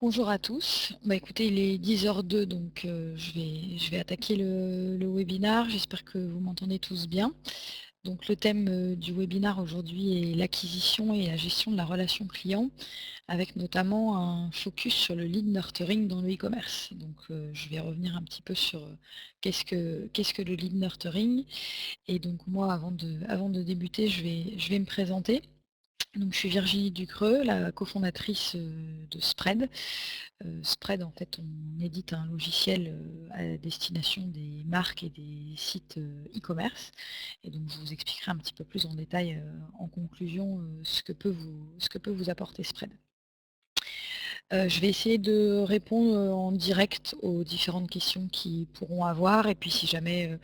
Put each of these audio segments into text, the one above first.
Bonjour à tous. Bah, écoutez, il est 10h02, donc je vais attaquer le webinar. J'espère que vous m'entendez tous bien. Donc le thème du webinar aujourd'hui est l'acquisition et la gestion de la relation client, avec notamment un focus sur le lead nurturing dans le e-commerce. Donc je vais revenir un petit peu sur qu'est-ce que le lead nurturing. Et donc moi, avant de débuter, je vais me présenter. Donc, je suis Virginie Ducreux, la cofondatrice de Spread. Spread, en fait, on édite un logiciel à destination des marques et des sites e-commerce. Et donc, je vous expliquerai un petit peu plus en détail en conclusion ce que peut vous apporter Spread. Je vais essayer de répondre en direct aux différentes questions qu'ils pourront avoir. Et puis, si jamais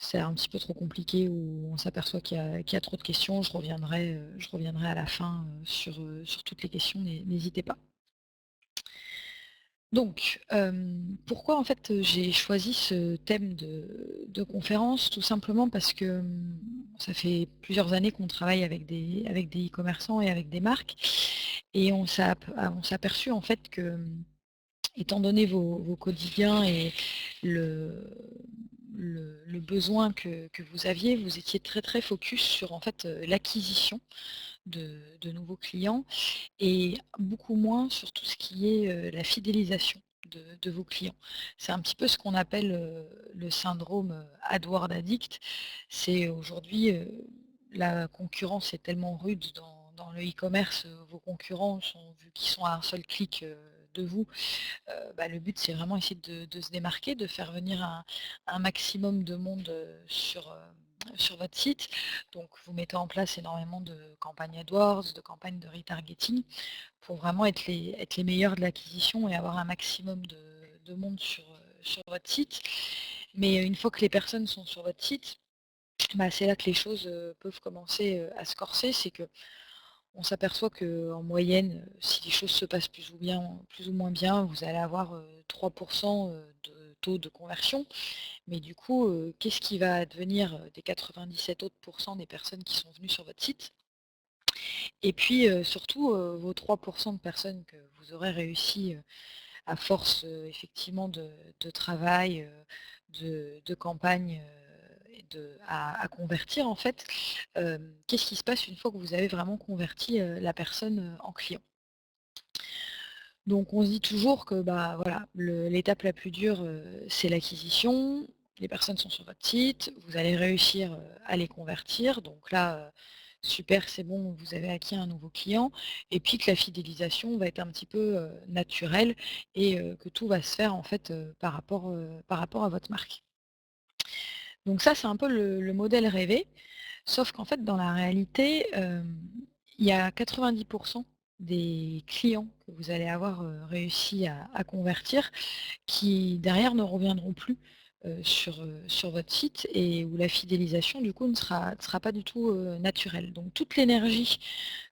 c'est un petit peu trop compliqué ou on s'aperçoit qu'il y a trop de questions, je reviendrai à la fin sur toutes les questions, n'hésitez pas. Donc, pourquoi en fait j'ai choisi ce thème de conférence? Tout simplement parce que ça fait plusieurs années qu'on travaille avec des e-commerçants et avec des marques, et on s'est aperçu en fait que, étant donné vos quotidiens et le, le besoin que vous aviez, vous étiez très très focus sur en fait l'acquisition de nouveaux clients et beaucoup moins sur tout ce qui est la fidélisation de vos clients. C'est un petit peu ce qu'on appelle le syndrome AdWord Addict. C'est aujourd'hui, la concurrence est tellement rude dans le e-commerce, vos concurrents sont, vu qu'ils sont à un seul clic de vous, bah, le but c'est vraiment essayer de se démarquer, de faire venir un maximum de monde sur votre site. Donc vous mettez en place énormément de campagnes AdWords, de campagnes de retargeting pour vraiment être les meilleurs de l'acquisition et avoir un maximum de monde sur votre site. Mais une fois que les personnes sont sur votre site, bah, c'est là que les choses peuvent commencer à se corser. C'est que on s'aperçoit qu'en moyenne, si les choses se passent plus ou moins bien, vous allez avoir 3 de taux de conversion. Mais du coup, qu'est-ce qui va advenir des 97 autres des personnes qui sont venues sur votre site? Et puis, surtout, vos 3 de personnes que vous aurez réussi, à force, effectivement de travail, de campagne, et à convertir en fait. Qu'est-ce qui se passe une fois que vous avez vraiment converti, la personne, en client? Donc on se dit toujours que, bah, voilà, l'étape la plus dure, c'est l'acquisition. Les personnes sont sur votre site, vous allez réussir, à les convertir. Donc là, super, c'est bon, vous avez acquis un nouveau client, et puis que la fidélisation va être un petit peu, naturelle, et que tout va se faire en fait, par rapport à votre marque. Donc ça, c'est un peu le modèle rêvé, sauf qu'en fait, dans la réalité, il y a 90 des clients que vous allez avoir, réussi à convertir, qui derrière ne reviendront plus, sur votre site, et où la fidélisation du coup ne sera pas du tout, naturelle. Donc toute l'énergie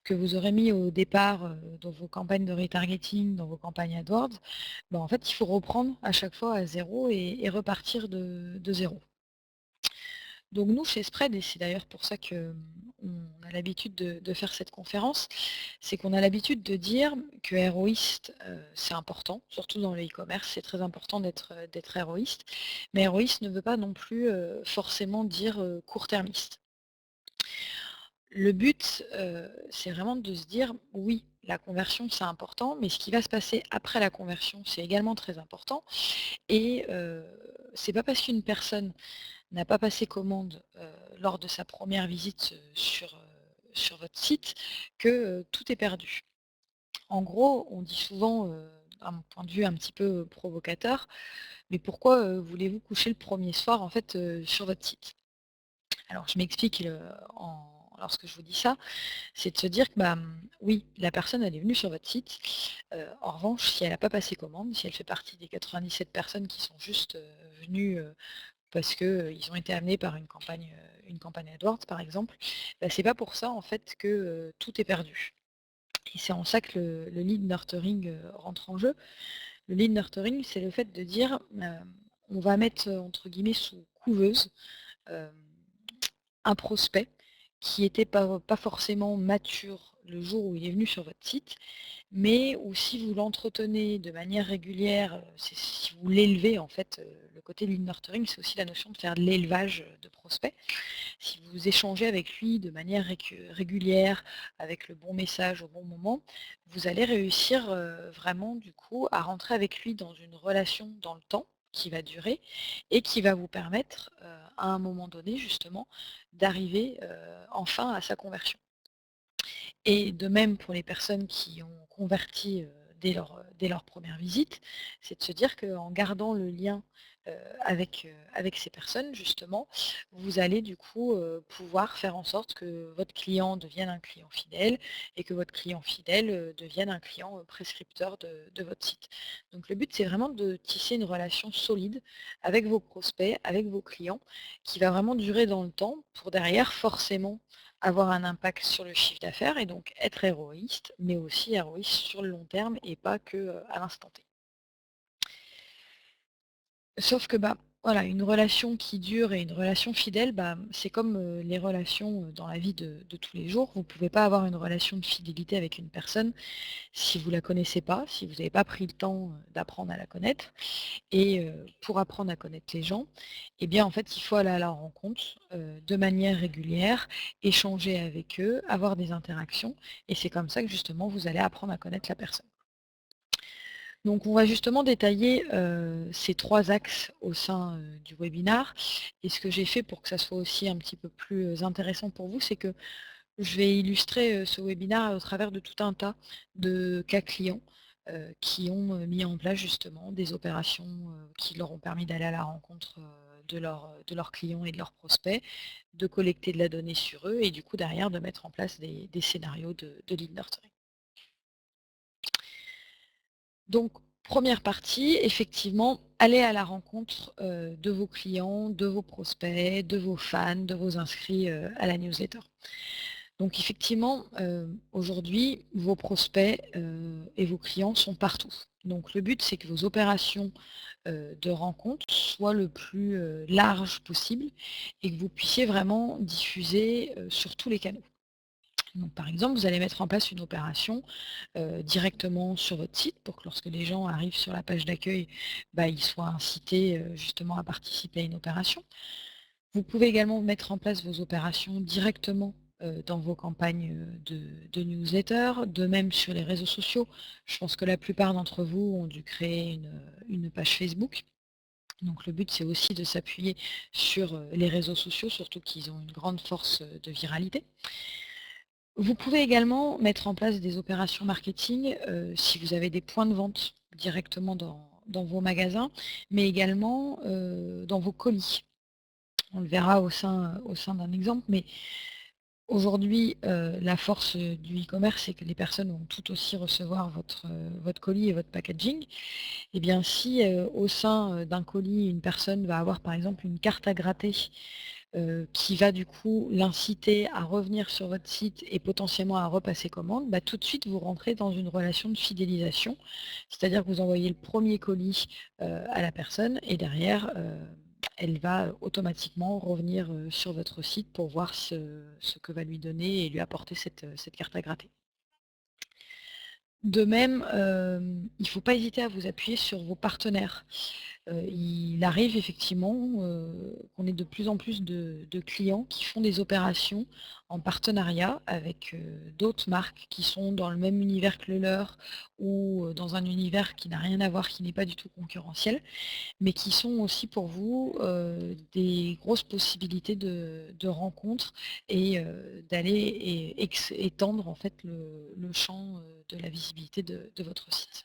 que vous aurez mis au départ, dans vos campagnes de retargeting, dans vos campagnes AdWords, bah, en fait, il faut reprendre à chaque fois à zéro et repartir de zéro. Donc nous, chez Spread, et c'est d'ailleurs pour ça que on a l'habitude de faire cette conférence, c'est qu'on a l'habitude de dire que héroïste, c'est important, surtout dans le e-commerce, c'est très important d'être héroïste. Mais héroïste ne veut pas non plus forcément dire court-termiste. Le but, c'est vraiment de se dire: «Oui, la conversion, c'est important, mais ce qui va se passer après la conversion, c'est également très important», et c'est pas parce qu'une personne n'a pas passé commande, lors de sa première visite, sur votre site, que, tout est perdu. En gros, on dit souvent, à mon point de vue un petit peu provocateur: «Mais pourquoi, voulez-vous coucher le premier soir en fait, sur votre site?» Alors je m'explique, lorsque je vous dis ça, c'est de se dire que, bah, oui, la personne elle est venue sur votre site, en revanche, si elle n'a pas passé commande, si elle fait partie des 97 personnes qui sont juste, venues, parce que, ils ont été amenés par une campagne AdWords par exemple, bah, c'est pas pour ça en fait que, tout est perdu, et c'est en ça que le lead nurturing, rentre en jeu. Le lead nurturing, c'est le fait de dire, on va mettre, entre guillemets «sous couveuse, hem, un prospect qui était pas forcément mature le jour où il est venu sur votre site, mais où si vous l'entretenez de manière régulière, c'est si vous l'élevez en fait, le côté lead nurturing, c'est aussi la notion de faire de l'élevage, de prospects. Si vous échangez avec lui de manière régulière, avec le bon message au bon moment, vous allez réussir, vraiment du coup à rentrer avec lui dans une relation dans le temps, qui va durer et qui va vous permettre, à un moment donné justement, d'arriver, enfin à sa conversion. Et de même pour les personnes qui ont converti, dès leur première visite, c'est de se dire qu'en gardant le lien, avec ces personnes justement, vous allez du coup, pouvoir faire en sorte que votre client devienne un client fidèle et que votre client fidèle, devienne un client, prescripteur de votre site. Donc le but, c'est vraiment de tisser une relation solide avec vos prospects, avec vos clients, qui va vraiment durer dans le temps pour derrière forcément avoir un impact sur le chiffre d'affaires et donc être héroïste, mais aussi héroïste sur le long terme et pas que, à l'instant T. Sauf que, bah, voilà, une relation qui dure et une relation fidèle, bah, c'est comme, les relations, dans la vie de tous les jours. Vous ne pouvez pas avoir une relation de fidélité avec une personne si vous ne la connaissez pas, si vous n'avez pas pris le temps, d'apprendre à la connaître. Et pour apprendre à connaître les gens, eh bien, en fait, il faut aller à la rencontre, de manière régulière, échanger avec eux, avoir des interactions et c'est comme ça que justement vous allez apprendre à connaître la personne. Donc on va justement détailler, ces 3 axes au sein, du webinar et ce que j'ai fait pour que ça soit aussi un petit peu plus, intéressant pour vous, c'est que je vais illustrer, ce webinaire au travers de tout un tas de cas clients, qui ont, mis en place justement des opérations, qui leur ont permis d'aller à la rencontre, de leurs clients et de leurs prospects, de collecter de la donnée sur eux et du coup derrière de mettre en place des scénarios de lead nurturing. Donc première partie, effectivement, allez à la rencontre, de vos clients, de vos prospects, de vos fans, de vos inscrits, à la newsletter. Donc effectivement, aujourd'hui, vos prospects, et vos clients sont partout. Donc le but, c'est que vos opérations, de rencontre soient le plus, larges possible et que vous puissiez vraiment diffuser, sur tous les canaux. Donc par exemple, vous allez mettre en place une opération, directement sur votre site pour que lorsque les gens arrivent sur la page d'accueil, bah, ils soient incités, justement à participer à une opération. Vous pouvez également mettre en place vos opérations directement, dans vos campagnes, de newsletter, de même sur les réseaux sociaux. Je pense que la plupart d'entre vous ont dû créer une page Facebook. Donc le but, c'est aussi de s'appuyer sur, les réseaux sociaux, surtout qu'ils ont une grande force, de viralité. Vous pouvez également mettre en place des opérations marketing, si vous avez des points de vente directement dans vos magasins, mais également, dans vos colis. On le verra au sein d'un exemple, mais aujourd'hui, la force, du e-commerce, c'est que les personnes vont tout aussi recevoir votre colis et votre packaging. Et bien si, au sein, d'un colis, une personne va avoir par exemple une carte à gratter, qui va du coup l'inciter à revenir sur votre site et potentiellement à repasser commande, bah, tout de suite vous rentrez dans une relation de fidélisation. C'est-à-dire que vous envoyez le premier colis, à la personne et derrière, elle va automatiquement revenir, sur votre site pour voir ce que va lui donner et lui apporter cette carte à gratter. De même, il ne faut pas hésiter à vous appuyer sur vos partenaires. Il arrive effectivement, qu'on ait de plus en plus de clients qui font des opérations en partenariat avec, d'autres marques qui sont dans le même univers que le leur ou, dans un univers qui n'a rien à voir, qui n'est pas du tout concurrentiel, mais qui sont aussi pour vous, des grosses possibilités de rencontres et d'aller étendre en fait le champ, de la visibilité de votre site.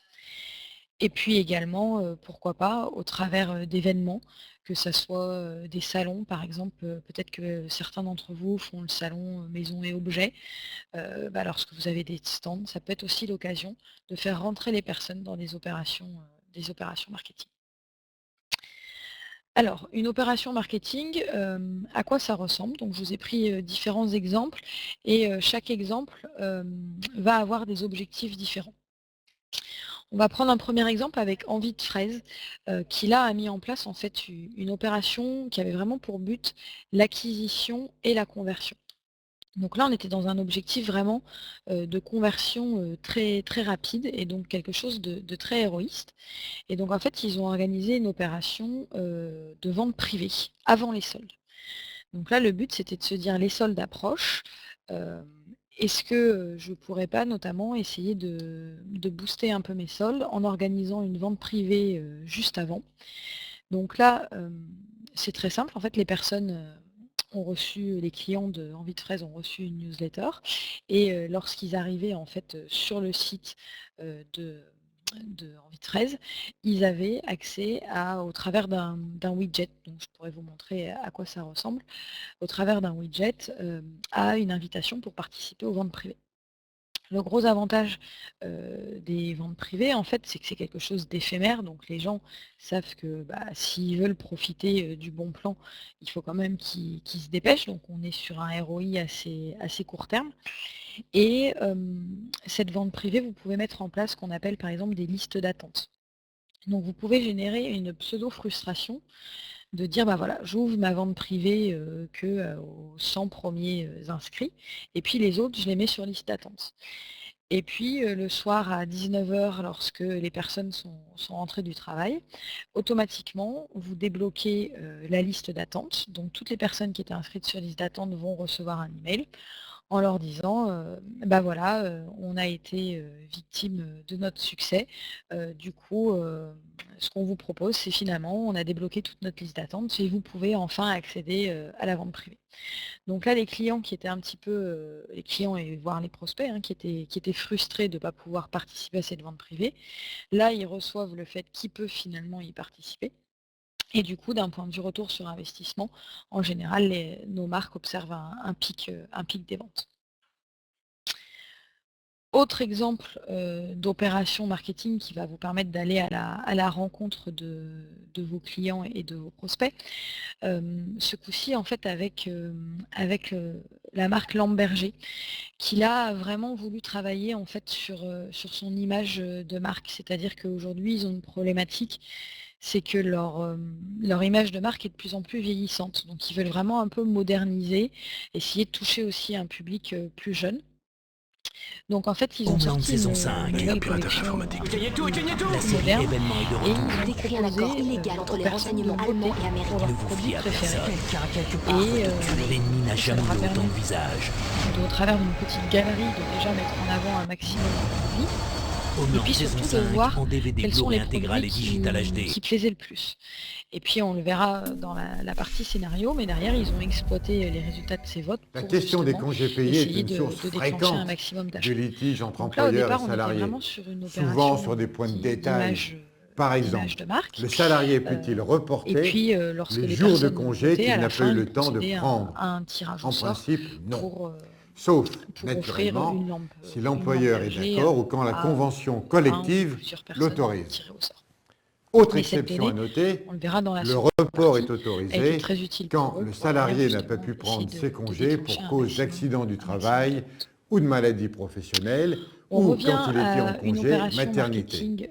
Et puis également, pourquoi pas, au travers, d'événements, que ça soit, des salons par exemple, peut-être que certains d'entre vous font le salon, maison et objets. Bah, lorsque vous avez des stands, ça peut être aussi l'occasion de faire rentrer les personnes dans des opérations marketing. Alors, une opération marketing, à quoi ça ressemble? Donc je vous ai pris, différents exemples et chaque exemple, va avoir des objectifs différents. On va prendre un premier exemple avec Envie de fraise, qui là a mis en place en fait une opération qui avait vraiment pour but l'acquisition et la conversion. Donc là, on était dans un objectif vraiment, de conversion, très très rapide et donc quelque chose de très héroïste et donc en fait, ils ont organisé une opération, de vente privée avant les soldes. Donc là, le but, c'était de se dire: «Les soldes approchent, hem, est-ce que, je pourrais pas notamment essayer de booster un peu mes soldes en organisant une vente privée, juste avant?» Donc là, c'est très simple. En fait, les clients de Envie de fraise ont reçu une newsletter et lorsqu'ils arrivaient en fait, sur le site, de Envie de fraise, ils avaient accès au travers d'un widget, donc je pourrais vous montrer à quoi ça ressemble, au travers d'un widget, à une invitation pour participer aux ventes privées. Le gros avantage, des ventes privées, en fait, c'est que c'est quelque chose d'éphémère, donc les gens savent que, bah, s'ils veulent profiter, du bon plan, il faut quand même qu'ils se dépêchent, donc on est sur un ROI assez court terme et cette vente privée, vous pouvez mettre en place ce qu'on appelle, par exemple, des listes d'attente. Donc vous pouvez générer une pseudo frustration de dire: «Bah, voilà, j'ouvre ma vente privée, aux 100 premiers inscrits et puis les autres, je les mets sur liste d'attente». Et puis, le soir à 19h, lorsque les personnes sont rentrées du travail, automatiquement, vous débloquez, la liste d'attente. Donc toutes les personnes qui étaient inscrites sur liste d'attente vont recevoir un email en leur disant, «Bah, voilà, on a été, victime, de notre succès. Du coup, ce qu'on vous propose, c'est finalement, on a débloqué toute notre liste d'attente et vous pouvez enfin accéder, à la vente privée». Donc là, les clients qui étaient un petit peu, les clients et voire les prospects, hein, qui étaient frustrés de ne pas pouvoir participer à cette vente privée, là, ils reçoivent le fait qu'ils peuvent finalement y participer et du coup, d'un point de vue retour sur investissement, en général, nos marques observent un pic des ventes. Autre exemple, d'opération marketing qui va vous permettre d'aller à la rencontre de vos clients et de vos prospects. Ce coup-ci, en fait, avec la marque Lamberger, qui là a vraiment voulu travailler en fait sur son image, de marque. C'est-à-dire qu'aujourd'hui, ils ont une problématique, c'est que leur image de marque est de plus en plus vieillissante. Donc ils veulent vraiment un peu moderniser, essayer de toucher aussi un public, plus jeune. Donc en fait, ils ont Homeland sorti saison une 5. nouvelle Impératif collection, informatique. un peu La plus série moderne événement est de et retour. ils ont Décrit un accord proposé, illégal entre aux les personnes de renseignements allemands voter et pour américains. leurs Ne vous produits fiez à préférés personne. Quelqu'un quelque part et veut te tuer. L'ennemi n'a ça jamais leur a eu autant permis, de visage. au travers d'une petite galerie, de déjà mettre en avant un maximum de produits et Homeland puis saison surtout de 5 voir en DVD quels sont Blu-ray les intégral produits et digital HD. qui plaisaient le plus. Et puis on le verra, dans la partie scénario, mais derrière ils ont exploité, les résultats de ces votes La pour question des justement congés payés est essayer une source de déclencher un fréquente maximum de d'achats. litiges entre Donc là, au employeurs et départ, on était salariés, vraiment sur une souvent opération, sur des points de qui détail. Par d'image exemple, de marque, le salarié peut-il et reporter puis, lorsque les les jours de personnes, congé votaient, à qu'il la n'a pas fin, eu ils le temps de procédaient prendre? à un tirage au En sort principe, non. pour, Sauf, offrir naturellement, si une lampe l'employeur est berger d'accord ou quand la à, convention un ou collective plusieurs personnes, l'autorise. tirées au sort. Autre Mais cette exception à donnée, noter, on le verra dans la le seconde report est partie, a été autorisé très utile quand pour eux, le pour derrière salarié n'a pas justement pu essayer prendre ses de congés déclencher pour cause d'accident du un maximum de travail ventes. ou de maladie professionnelle On ou quand revient il était en à une congé opération maternité. marketing,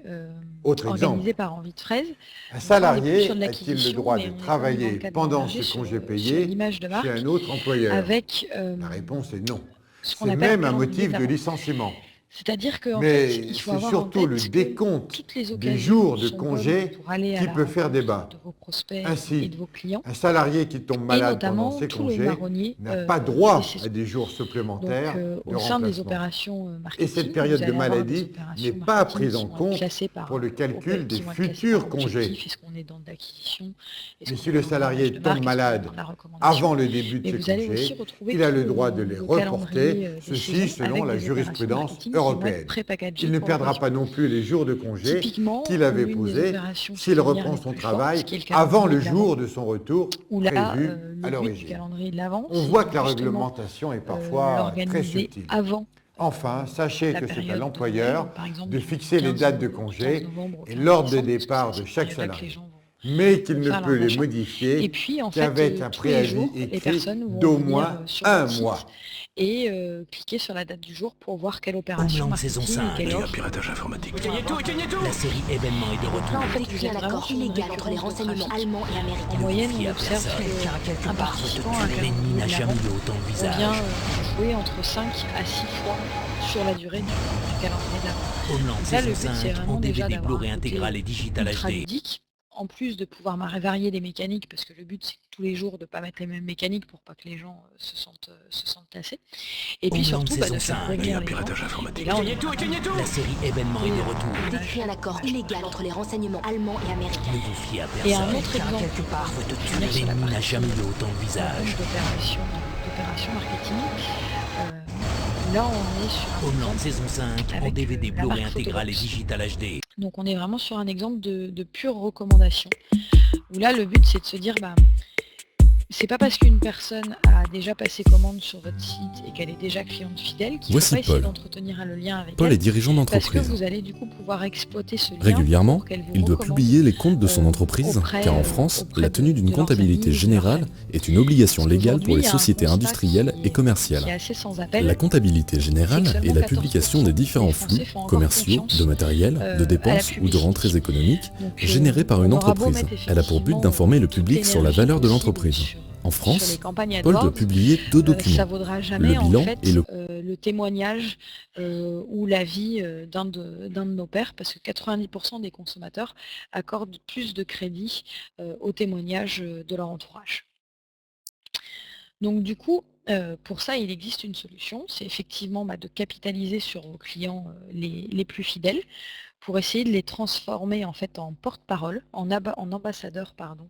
Autre organisée exemple, par Envie de fraise. un Donc là, on n'est plus sur de salarié a-t-il le l'acquisition, droit mais de on est vraiment dans le travailler cadre pendant d'Lamberger ce congé sur payé l'image de chez marque un autre employeur? avec, La réponse est non. ce qu'on C'est appelle un même un calendrier de motif la de vente. licenciement. C'est-à-dire qu'en fait, Mais il faut c'est avoir en surtout le tête que décompte toutes les des occasions jours de sont bonnes congé pour aller à qui la peut faire rencontre débat. de vos prospects et Ainsi, de vos clients un salarié qui tombe et malade pendant notamment ses tout le congés marronnier, n'a pas des droit à saisons. des jours Donc, supplémentaires de au sein des remplacement. opérations, Et cette marketing, vous période de allez avoir des maladie n'est opérations pas marketing prise qui en vont être compte classées pour le calcul des qui vont être classées par futurs objectif. congés. Est-ce qu'on est dans de l'acquisition? Est-ce Mais qu'on si est le dans de l'image salarié de tombe marque? Est-ce qu'on est malade dans de la recommandation? avant le début de Mais ses vous allez aussi congés, retrouver il a tout le droit de les le calendrier, reporter, des ceci saisons selon avec la des opérations jurisprudence marketing qui vont être européenne. pré-packagées Il ne pour perdra pas l'occasion. non plus les jours de congé Typiquement, qu'il avait l'une des posés opérations s'il saisonnières reprend les son plus fortes, travail qui est le avant calendrier le de l'Avent, jour de son retour où là, prévu à le but du l'origine. calendrier de l'Avent, On c'est voit de que la justement, réglementation est parfois très l'organiser subtile. avant, Enfin, sachez la que c'est à période de Noël, l'employeur donc par exemple de fixer les dates de du 15 congé novembre au et 15 l'ordre de décembre, parce que c'est départ à de cette chaque période-là que les salarié, gens mais qu'il vont ne faire peut leurs les achats. Et modifier puis en fait, qu'avec un tous les préavis jours, les écrit personnes vont d'au venir, moins sur un votre site mois. et cliquer sur la date du jour pour voir quelle opération Homeland saison marketing et 5. quelle Un offre. piratage informatique. La série événement est de Donc là, retour. en fait, J'ai vous écrit êtes un vraiment accord sur une illégal entre les récurrence de renseignements trafic. allemands et En américains. moyenne, Fier on observe personne. Quelqu'un quelque qu'un part veut te participant à un tuer. L'ennemi n'a calendrier de jamais l'Avent eu autant de vient visage. jouer entre 5 à 6 fois sur la durée du calendrier de l'Avent. Homeland Donc là, le saison but, c'est 5 en vraiment déjà DVD, d'avoir Blu-ray un côté intégral et digital ultra HD. ludique, en plus de pouvoir varier les mécaniques, parce que le but, c'est tous les jours de ne pas mettre les mêmes mécaniques pour pas que les gens se sentent lassés. Et puis Homeland surtout, saison de faire 5. revenir Un les gens. piratage Et informatique. là, on est vraiment La série événement est de retour. J'ai écrit un accord illégal entre les renseignements allemands et américains. Ne vous fiez à Et un personne. autre Quelqu'un exemple quelque part veut te tuer. venir sur la L'ennemi n'a partie jamais eu autant de visage. d'opération marketing. Là, on est sur un Homeland exemple saison 5 en avec DVD, la Blu-ray marque intégral et Photobox. digital HD. Donc on est vraiment sur un exemple de pure recommandation, où là le but c'est de se dire, c'est pas parce qu'une personne a déjà passé commande sur votre site et qu'elle est déjà cliente fidèle qu'il ne faut Voici pas essayer Paul. d'entretenir le lien avec Paul elle, est dirigeant parce que d'entreprise. vous allez du coup pouvoir exploiter ce lien Régulièrement, pour qu'elle vous il doit recommande publier les comptes de son entreprise, auprès, car en France, auprès la tenue d'une de leurs comptabilité amis, de leur générale famille. est une obligation Parce légale pour qu'aujourd'hui, les il y a un sociétés constat industrielles qui et est commerciales. assez sans appel. La comptabilité générale c'est que est seulement la publication 14% des différents des flux Français font encore commerciaux, confiance, de matériel, à de la dépenses ou de publicité. rentrées économiques Donc, générés par une on aura beau entreprise. mettre Elle a pour but effectivement d'informer le toute public sur la l'énergie valeur de possible l'entreprise. En sur France, les campagnes Paul doit AdWords, publier deux ça documents. vaudra jamais Le en bilan fait et le témoignage ou l'avis d'un de nos pairs, parce que 90% des consommateurs accordent plus de crédit au témoignage de leur entourage. Donc du coup, pour ça, il existe une solution, c'est effectivement de capitaliser sur vos clients les plus fidèles, pour essayer de les transformer en fait en porte-parole, en ambassadeurs pardon,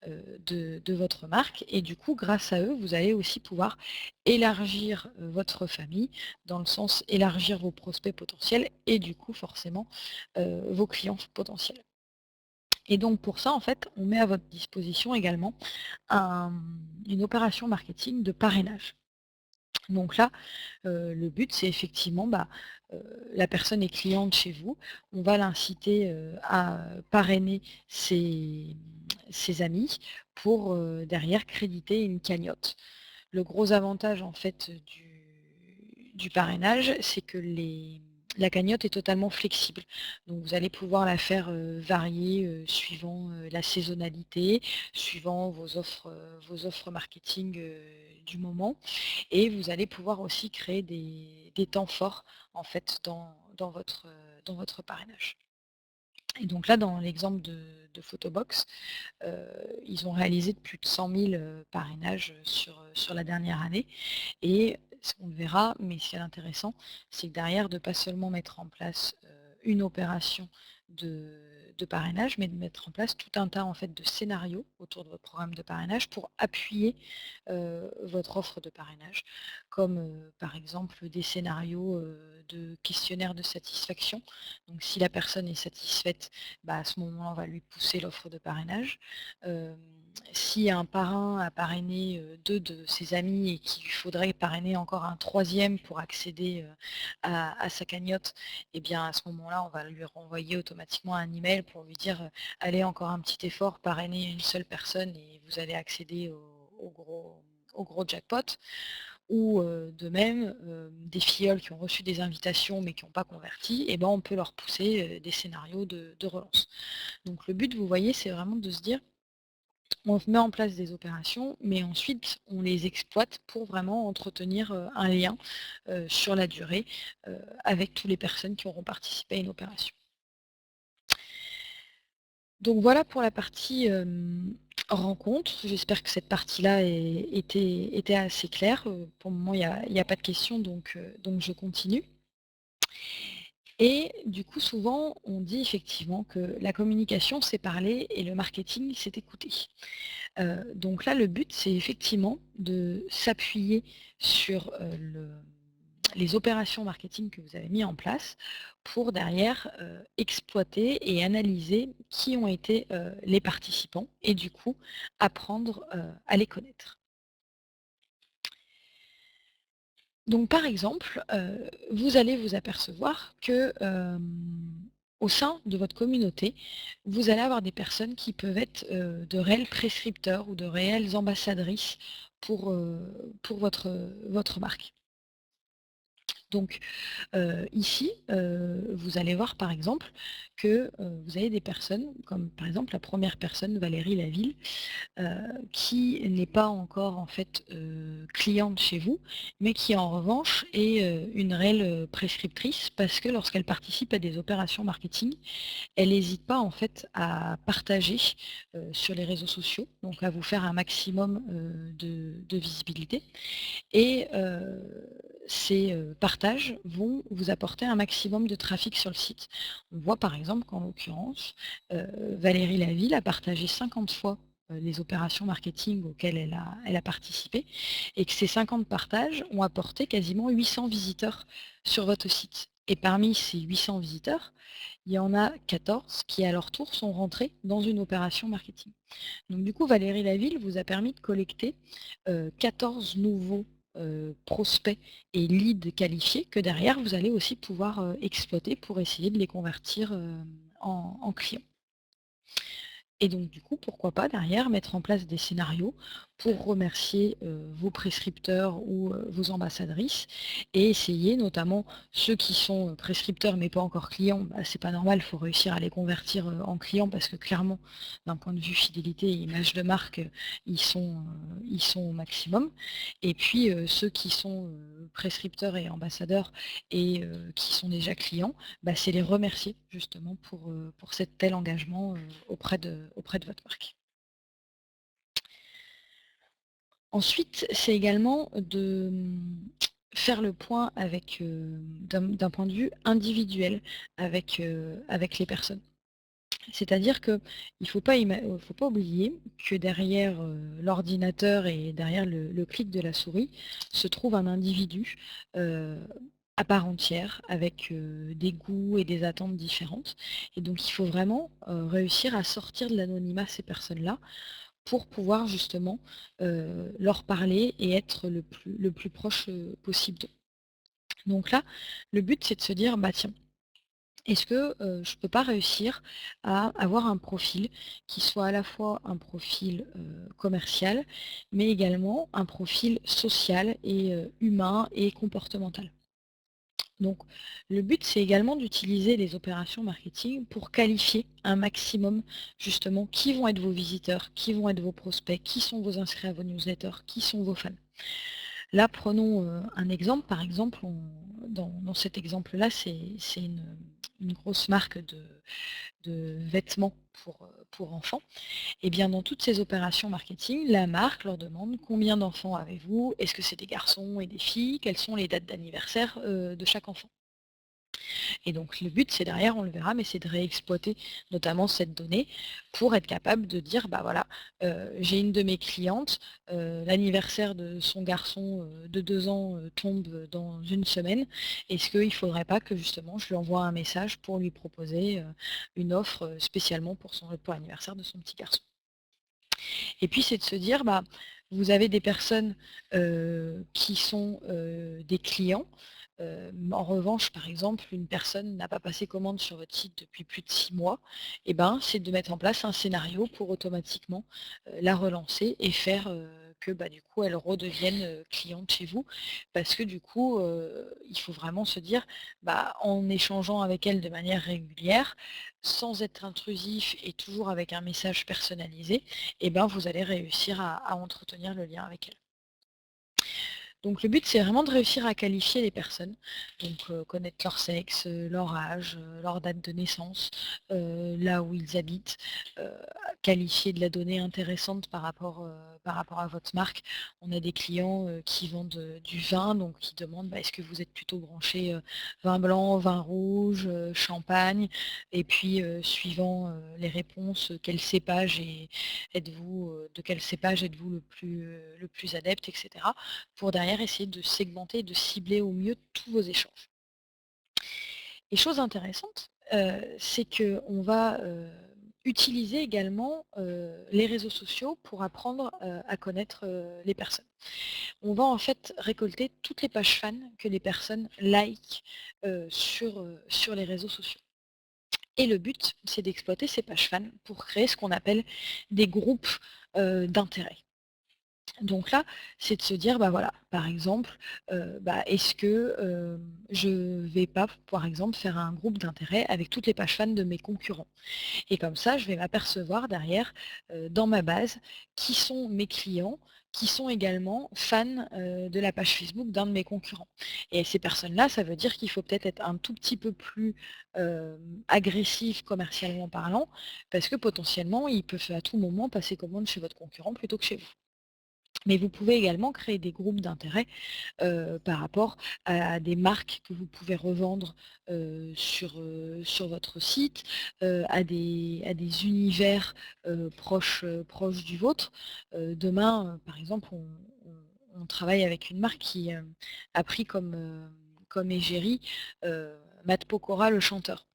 de votre marque. Et du coup, grâce à eux, vous allez aussi pouvoir élargir votre famille, dans le sens élargir vos prospects potentiels et du coup forcément vos clients potentiels. Et donc pour ça, en fait, on met à votre disposition également une opération marketing de parrainage. Donc là, le but, c'est effectivement, la personne est cliente chez vous, on va l'inciter à parrainer ses amis pour derrière créditer une cagnotte. Le gros avantage en fait du parrainage, c'est que la cagnotte est totalement flexible. Donc vous allez pouvoir la faire varier suivant la saisonnalité, suivant vos offres marketing du moment. Et vous allez pouvoir aussi créer des temps forts en fait dans votre parrainage. Et donc là, dans l'exemple de Photobox, ils ont réalisé plus de 100 000 parrainages sur la dernière année. Et on le verra, mais ce qui est intéressant, c'est que derrière, de ne pas seulement mettre en place une opération de parrainage, mais de mettre en place tout un tas en fait, de scénarios autour de votre programme de parrainage pour appuyer votre offre de parrainage, comme par exemple des scénarios de questionnaire de satisfaction. Donc si la personne est satisfaite, à ce moment-là, on va lui pousser l'offre de parrainage. Si un parrain a parrainé 2 de ses amis et qu'il faudrait parrainer encore un 3e pour accéder à sa cagnotte, et bien à ce moment-là, on va lui renvoyer automatiquement un email pour lui dire allez, encore un petit effort, parrainer une seule personne et vous allez accéder au gros jackpot. Ou de même, des filleuls qui ont reçu des invitations mais qui n'ont pas converti, et on peut leur pousser des scénarios de relance. Donc le but, vous voyez, c'est vraiment de se dire on met en place des opérations, mais ensuite on les exploite pour vraiment entretenir un lien sur la durée avec toutes les personnes qui auront participé à une opération. Donc voilà pour la partie rencontre. J'espère que cette partie-là était assez claire. Pour le moment, il n'y a pas de questions, donc je continue. Et du coup, souvent, on dit effectivement que la communication, c'est parler et le marketing, c'est écouter. Donc là, le but, c'est effectivement de s'appuyer sur les opérations marketing que vous avez mis en place pour derrière exploiter et analyser qui ont été les participants et du coup apprendre à les connaître. Donc par exemple, vous allez vous apercevoir que au sein de votre communauté, vous allez avoir des personnes qui peuvent être de réels prescripteurs ou de réelles ambassadrices pour votre marque. Donc ici, vous allez voir par exemple que vous avez des personnes, comme par exemple la première personne, Valérie Laville, qui n'est pas encore en fait cliente chez vous, mais qui en revanche est une réelle prescriptrice parce que lorsqu'elle participe à des opérations marketing, elle n'hésite pas en fait à partager sur les réseaux sociaux, donc à vous faire un maximum de visibilité. Et ces partages vont vous apporter un maximum de trafic sur le site. On voit par exemple qu'en l'occurrence, Valérie Laville a partagé 50 fois les opérations marketing auxquelles elle a participé et que ces 50 partages ont apporté quasiment 800 visiteurs sur votre site. Et parmi ces 800 visiteurs, il y en a 14 qui à leur tour sont rentrés dans une opération marketing. Donc du coup, Valérie Laville vous a permis de collecter 14 nouveaux prospects et leads qualifiés que derrière vous allez aussi pouvoir exploiter pour essayer de les convertir en clients. Et donc du coup, pourquoi pas derrière mettre en place des scénarios pour remercier vos prescripteurs ou vos ambassadrices et essayer notamment ceux qui sont prescripteurs mais pas encore clients, bah, c'est pas normal, il faut réussir à les convertir en clients parce que clairement d'un point de vue fidélité et image de marque, ils sont au maximum. Et puis ceux qui sont prescripteurs et ambassadeurs et qui sont déjà clients, bah, c'est les remercier justement pour cet tel engagement auprès de votre marque. Ensuite, c'est également de faire le point avec, d'un point de vue individuel avec, avec les personnes. C'est-à-dire qu'il ne faut pas oublier que derrière l'ordinateur et derrière le clic de la souris se trouve un individu à part entière, avec des goûts et des attentes différentes. Et donc il faut vraiment réussir à sortir de l'anonymat ces personnes-là pour pouvoir justement leur parler et être le plus proche possible d'eux. Donc là, le but c'est de se dire, bah tiens, est-ce que je ne peux pas réussir à avoir un profil qui soit à la fois un profil commercial, mais également un profil social et humain et comportemental. Donc le but c'est également d'utiliser les opérations marketing pour qualifier un maximum justement qui vont être vos visiteurs, qui vont être vos prospects, qui sont vos inscrits à vos newsletters, qui sont vos fans. Là prenons un exemple, par exemple dans cet exemple-là c'est une grosse marque de vêtements pour enfants. Et bien dans toutes ces opérations marketing, la marque leur demande combien d'enfants avez-vous, est-ce que c'est des garçons et des filles, quelles sont les dates d'anniversaire de chaque enfant. Et donc le but c'est derrière, on le verra, mais c'est de réexploiter notamment cette donnée pour être capable de dire, bah voilà, j'ai une de mes clientes, l'anniversaire de son garçon de 2 ans tombe dans une semaine, est-ce qu'il ne faudrait pas que justement je lui envoie un message pour lui proposer une offre spécialement pour l'anniversaire de son petit garçon. Et puis c'est de se dire, bah, vous avez des personnes qui sont des clients. En revanche, par exemple, une personne n'a pas passé commande sur votre site depuis plus de 6 mois, et ben, c'est de mettre en place un scénario pour automatiquement la relancer et faire que bah, du coup elle redevienne cliente chez vous. Parce que du coup, il faut vraiment se dire, bah, en échangeant avec elle de manière régulière, sans être intrusif et toujours avec un message personnalisé, et ben, vous allez réussir à entretenir le lien avec elle. Donc le but c'est vraiment de réussir à qualifier les personnes, donc connaître leur sexe, leur âge, leur date de naissance, là où ils habitent, qualifier de la donnée intéressante par rapport à votre marque. On a des clients qui vendent du vin, donc qui demandent bah, est-ce que vous êtes plutôt branché vin blanc, vin rouge, champagne, et puis suivant les réponses, quel cépage êtes-vous, de quel cépage êtes-vous le plus adepte, etc. pour derrière essayer de segmenter et de cibler au mieux tous vos échanges. Et chose intéressante, c'est qu'on va utiliser également les réseaux sociaux pour apprendre à connaître les personnes. On va en fait récolter toutes les pages fans que les personnes like sur les réseaux sociaux. Et le but, c'est d'exploiter ces pages fans pour créer ce qu'on appelle des groupes d'intérêt. Donc là, c'est de se dire, bah voilà, par exemple, est-ce que je vais pas, par exemple, faire un groupe d'intérêt avec toutes les pages fans de mes concurrents? Et comme ça, je vais m'apercevoir derrière, dans ma base, qui sont mes clients, qui sont également fans, de la page Facebook d'un de mes concurrents. Et ces personnes-là, ça veut dire qu'il faut peut-être être un tout petit peu plus, agressif commercialement parlant, parce que potentiellement, ils peuvent à tout moment passer commande chez votre concurrent plutôt que chez vous. Mais vous pouvez également créer des groupes d'intérêt par rapport à des marques que vous pouvez revendre sur votre site, à des univers proches du vôtre. Demain, par exemple, on travaille avec une marque qui a pris comme égérie Matt Pokora, le chanteur.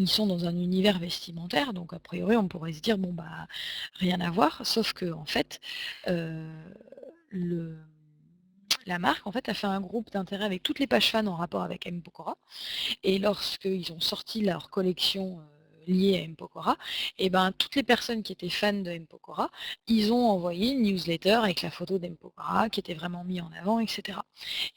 Ils sont dans un univers vestimentaire, donc a priori on pourrait se dire bon bah rien à voir, sauf que en fait euh, le, la marque en fait a fait un groupe d'intérêt avec toutes les pages fans en rapport avec M. Pokora, et lorsqu'ils ont sorti leur collection liée à M. Pokora, et ben toutes les personnes qui étaient fans de M. Pokora, ils ont envoyé une newsletter avec la photo d'M. Pokora qui était vraiment mis en avant, etc.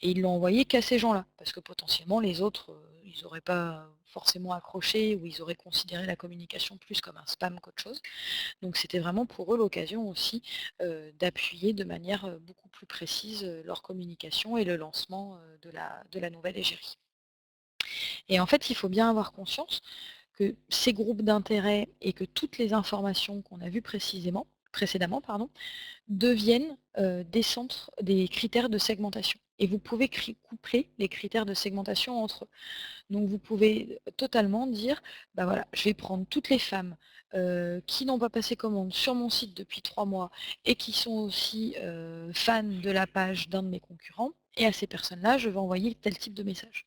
Et ils l'ont envoyé qu'à ces gens-là, parce que potentiellement les autres, ils n'auraient pas forcément accroché, ou ils auraient considéré la communication plus comme un spam qu'autre chose. Donc c'était vraiment pour eux l'occasion aussi d'appuyer de manière beaucoup plus précise leur communication et le lancement de la nouvelle égérie. Et en fait, il faut bien avoir conscience que ces groupes d'intérêt et que toutes les informations qu'on a vues précédemment, deviennent des critères de segmentation. Et vous pouvez coupler les critères de segmentation entre eux. Donc vous pouvez totalement dire, bah voilà, je vais prendre toutes les femmes qui n'ont pas passé commande sur mon site depuis 3 mois et qui sont aussi fans de la page d'un de mes concurrents, et à ces personnes-là, je vais envoyer tel type de message.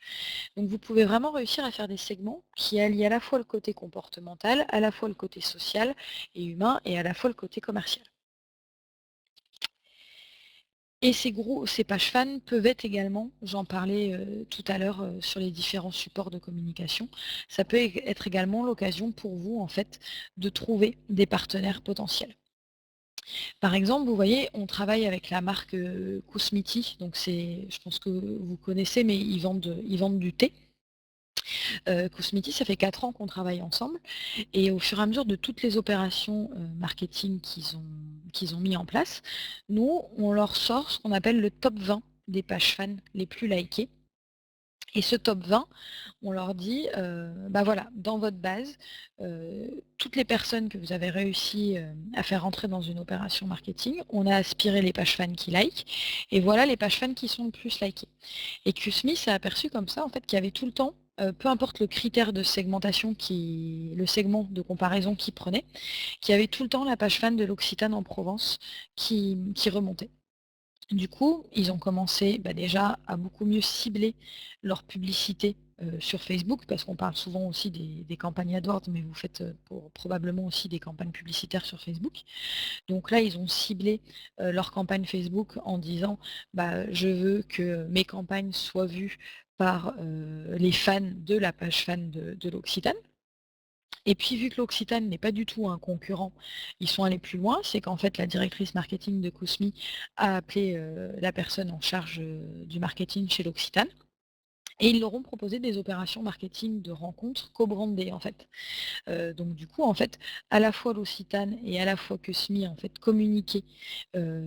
Donc vous pouvez vraiment réussir à faire des segments qui allient à la fois le côté comportemental, à la fois le côté social et humain, et à la fois le côté commercial. Et ces pages fans peuvent être également, j'en parlais tout à l'heure sur les différents supports de communication, ça peut être également l'occasion pour vous en fait de trouver des partenaires potentiels. Par exemple, vous voyez, on travaille avec la marque Cosmiti, donc je pense que vous connaissez, mais ils vendent du thé. Cosmiti, ça fait 4 ans qu'on travaille ensemble, et au fur et à mesure de toutes les opérations marketing qu'ils ont mis en place, nous, on leur sort ce qu'on appelle le top 20 des pages fans les plus likées. Et ce top 20, on leur dit, bah voilà, dans votre base, toutes les personnes que vous avez réussi à faire rentrer dans une opération marketing, on a aspiré les pages fans qui like, et voilà les pages fans qui sont le plus likées. Et QSMI s'est aperçu comme ça, en fait, qu'il y avait tout le temps, peu importe le critère de segmentation, le segment de comparaison qu'il prenait, qu'il y avait tout le temps la page fan de l'Occitane en Provence qui remontait. Du coup, ils ont commencé déjà à beaucoup mieux cibler leur publicité sur Facebook, parce qu'on parle souvent aussi des campagnes AdWords, mais vous faites probablement aussi des campagnes publicitaires sur Facebook. Donc là, ils ont ciblé leur campagne Facebook en disant je veux que mes campagnes soient vues par les fans de la page fan de l'Occitane. Et puis vu que l'Occitane n'est pas du tout un concurrent, ils sont allés plus loin, c'est qu'en fait la directrice marketing de Cosmi a appelé la personne en charge du marketing chez l'Occitane, et ils leur ont proposé des opérations marketing de rencontres co-brandées en fait. Donc du coup, en fait, à la fois l'Occitane et à la fois QSMI en fait communiquaient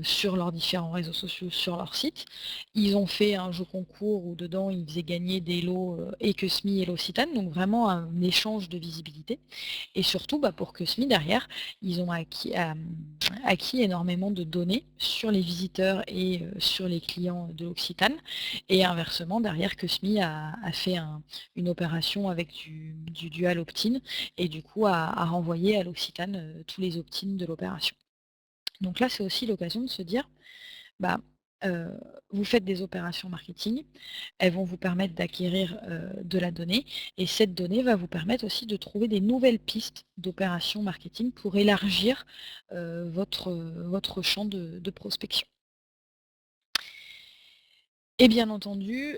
sur leurs différents réseaux sociaux, sur leur site. Ils ont fait un jeu concours où dedans ils faisaient gagner des lots et QSMI et l'Occitane, donc vraiment un échange de visibilité. Et surtout, pour QSMI derrière, ils ont acquis énormément de données sur les visiteurs et sur les clients de l'Occitane. Et inversement, derrière, QSMI a fait une opération avec du dual opt-in, et du coup à renvoyer à l'Occitane tous les opt-in de l'opération. Donc là, c'est aussi l'occasion de se dire, bah, vous faites des opérations marketing, elles vont vous permettre d'acquérir de la donnée, et cette donnée va vous permettre aussi de trouver des nouvelles pistes d'opérations marketing pour élargir votre champ de prospection. Et bien entendu,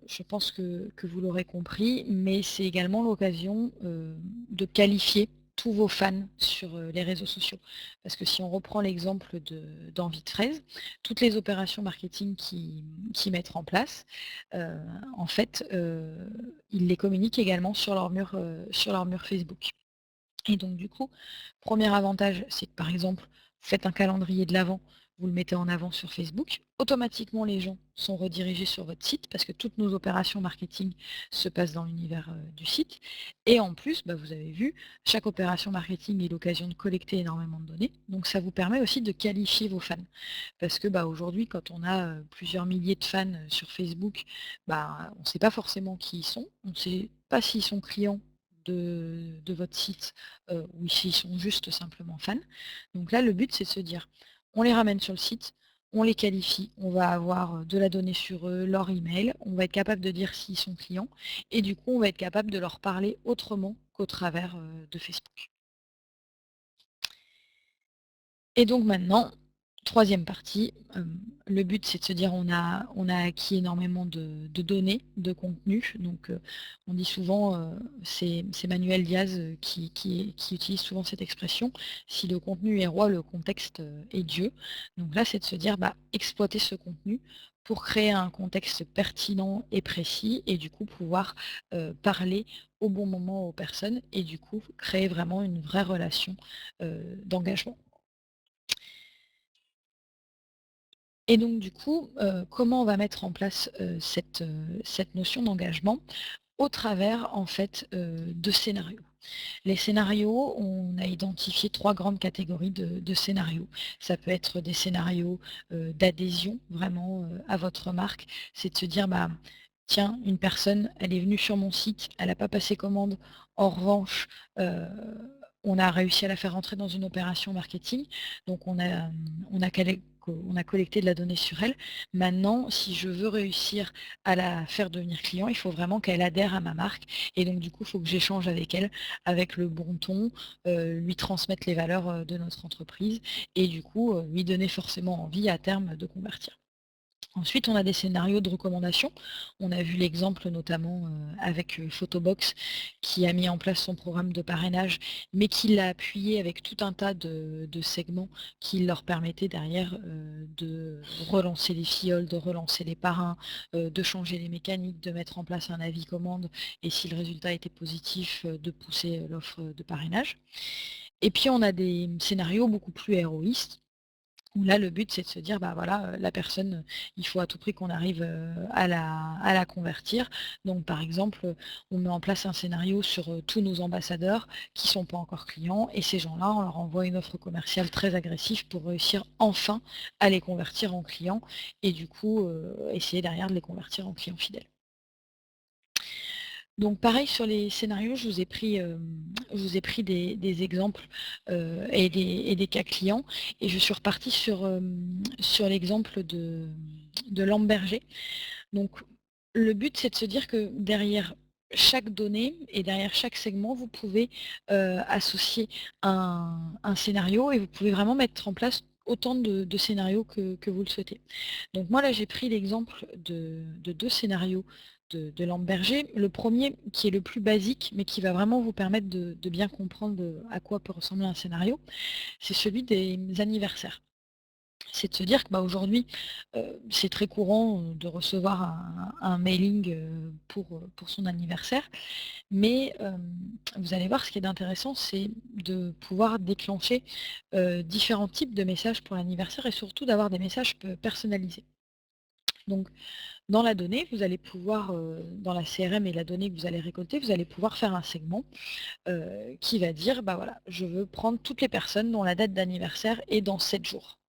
je pense que vous l'aurez compris, mais c'est également l'occasion de qualifier tous vos fans sur les réseaux sociaux. Parce que si on reprend l'exemple d'Envie de Fraise, toutes les opérations marketing qu'ils mettent en place, en fait, ils les communiquent également sur leur mur Facebook. Et donc du coup, premier avantage, c'est que par exemple, vous faites un calendrier de l'Avent, vous le mettez en avant sur Facebook, automatiquement les gens sont redirigés sur votre site parce que toutes nos opérations marketing se passent dans l'univers du site. Et en plus, bah, vous avez vu, chaque opération marketing est l'occasion de collecter énormément de données. Donc ça vous permet aussi de qualifier vos fans. Parce que bah, aujourd'hui, quand on a plusieurs milliers de fans sur Facebook, bah, on ne sait pas forcément qui ils sont, on ne sait pas s'ils sont clients de votre site ou s'ils sont juste simplement fans. Donc là, le but, c'est de se dire, on les ramène sur le site, on les qualifie, on va avoir de la donnée sur eux, leur email, on va être capable de dire s'ils sont clients, et du coup, on va être capable de leur parler autrement qu'au travers de Facebook. Et donc maintenant, troisième partie, le but c'est de se dire on a acquis énormément de données, de contenu. Donc on dit souvent, c'est Manuel Diaz qui utilise souvent cette expression, si le contenu est roi, le contexte est Dieu. Donc là c'est de se dire exploiter ce contenu pour créer un contexte pertinent et précis et du coup pouvoir parler au bon moment aux personnes et du coup créer vraiment une vraie relation d'engagement. Et donc du coup, comment on va mettre en place cette notion d'engagement? Au travers en fait de scénarios. Les scénarios, on a identifié 3 grandes catégories de scénarios. Ça peut être des scénarios d'adhésion vraiment à votre marque. C'est de se dire, tiens, une personne, elle est venue sur mon site, elle n'a pas passé commande. En revanche, on a réussi à la faire rentrer dans une opération marketing. Donc on a collecté de la donnée sur elle. Maintenant, si je veux réussir à la faire devenir client, il faut vraiment qu'elle adhère à ma marque. Et donc du coup, il faut que j'échange avec elle, avec le bon ton, lui transmettre les valeurs de notre entreprise et du coup, lui donner forcément envie à terme de convertir. Ensuite, on a des scénarios de recommandation. On a vu l'exemple notamment avec Photobox qui a mis en place son programme de parrainage, mais qui l'a appuyé avec tout un tas de segments qui leur permettaient derrière de relancer les fioles, de relancer les parrains, de changer les mécaniques, de mettre en place un avis commande et si le résultat était positif, de pousser l'offre de parrainage. Et puis on a des scénarios beaucoup plus héroïstes où là, le but, c'est de se dire, voilà, la personne, il faut à tout prix qu'on arrive à la convertir. Donc, par exemple, on met en place un scénario sur tous nos ambassadeurs qui ne sont pas encore clients, et ces gens-là, on leur envoie une offre commerciale très agressive pour réussir enfin à les convertir en clients, et du coup, essayer derrière de les convertir en clients fidèles. Donc pareil sur les scénarios, je vous ai pris des exemples et des cas clients et je suis repartie sur l'exemple de Lamberger. Donc le but c'est de se dire que derrière chaque donnée et derrière chaque segment, vous pouvez associer un scénario et vous pouvez vraiment mettre en place autant de scénarios que vous le souhaitez. Donc moi là j'ai pris l'exemple de 2 scénarios de Lamberger. Le premier qui est le plus basique mais qui va vraiment vous permettre de bien comprendre à quoi peut ressembler un scénario, c'est celui des anniversaires. C'est de se dire que aujourd'hui, c'est très courant de recevoir un mailing pour son anniversaire, mais vous allez voir ce qui est intéressant, c'est de pouvoir déclencher différents types de messages pour l'anniversaire et surtout d'avoir des messages personnalisés. Donc, dans la donnée, vous allez pouvoir, dans la CRM et la donnée que vous allez récolter, vous allez pouvoir faire un segment qui va dire, voilà, je veux prendre toutes les personnes dont la date d'anniversaire est dans 7 jours.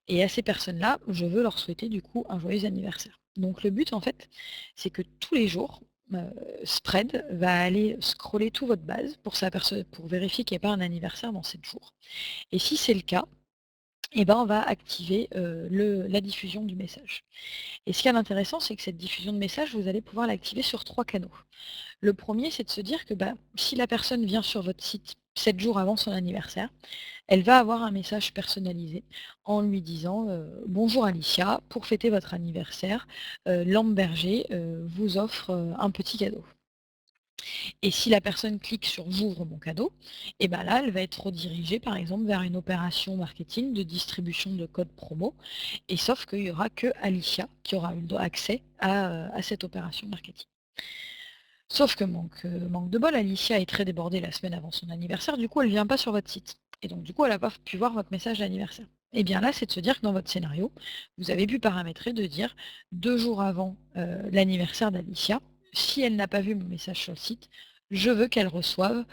Et à ces personnes-là, je veux leur souhaiter du coup un joyeux anniversaire. Donc le but en fait, c'est que tous les jours, Spread va aller scroller toute votre base pour vérifier qu'il n'y a pas un anniversaire dans 7 jours. Et si c'est le cas, on va activer la diffusion du message. Et ce qui est intéressant, c'est que cette diffusion de message, vous allez pouvoir l'activer sur 3 canaux. Le premier, c'est de se dire que si la personne vient sur votre site 7 jours avant son anniversaire, elle va avoir un message personnalisé en lui disant bonjour Alicia, pour fêter votre anniversaire, Lamberger vous offre un petit cadeau. Et si la personne clique sur «J'ouvre mon cadeau», et ben là, elle va être redirigée par exemple vers une opération marketing de distribution de codes promo. Et sauf qu'il n'y aura que Alicia qui aura eu accès à cette opération marketing. Sauf que manque de bol, Alicia est très débordée la semaine avant son anniversaire, du coup elle ne vient pas sur votre site. Et donc du coup elle n'a pas pu voir votre message d'anniversaire. Et bien là, c'est de se dire que dans votre scénario, vous avez pu paramétrer de dire 2 jours avant l'anniversaire d'Alicia, si elle n'a pas vu mon message sur le site, je veux qu'elle reçoive